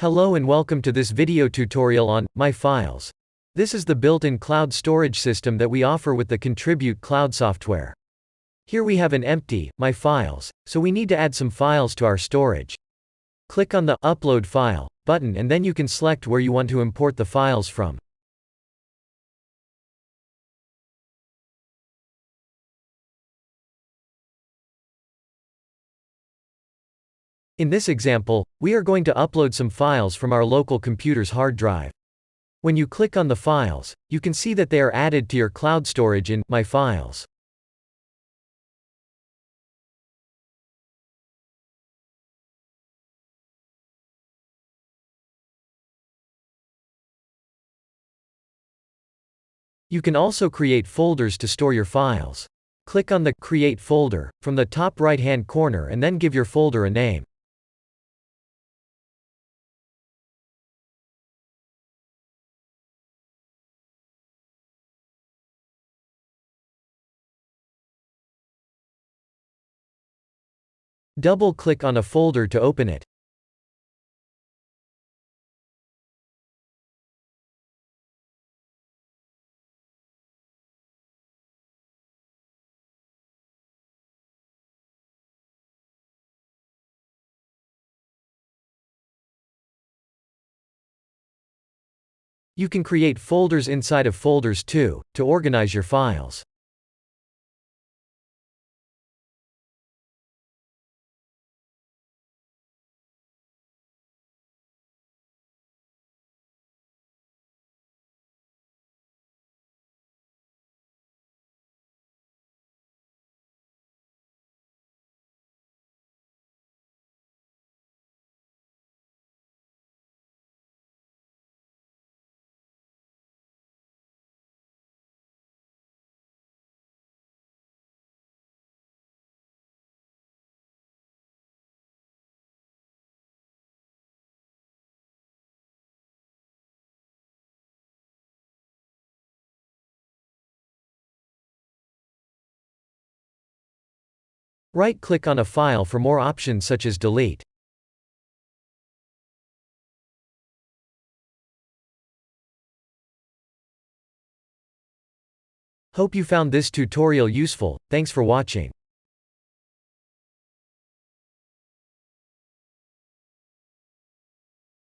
Hello and welcome to this video tutorial on My Files. This is the built-in cloud storage system that we offer with the Contribute cloud software. Here we have an empty My Files, so we need to add some files to our storage. Click on the Upload File button and then you can select where you want to import the files from. In this example, we are going to upload some files from our local computer's hard drive. When you click on the files, you can see that they are added to your cloud storage in My Files. You can also create folders to store your files. Click on the Create Folder from the top right-hand corner and then give your folder a name. Double-click on a folder to open it. You can create folders inside of folders too, to organize your files. Right-click on a file for more options such as delete. Hope you found this tutorial useful. Thanks for watching.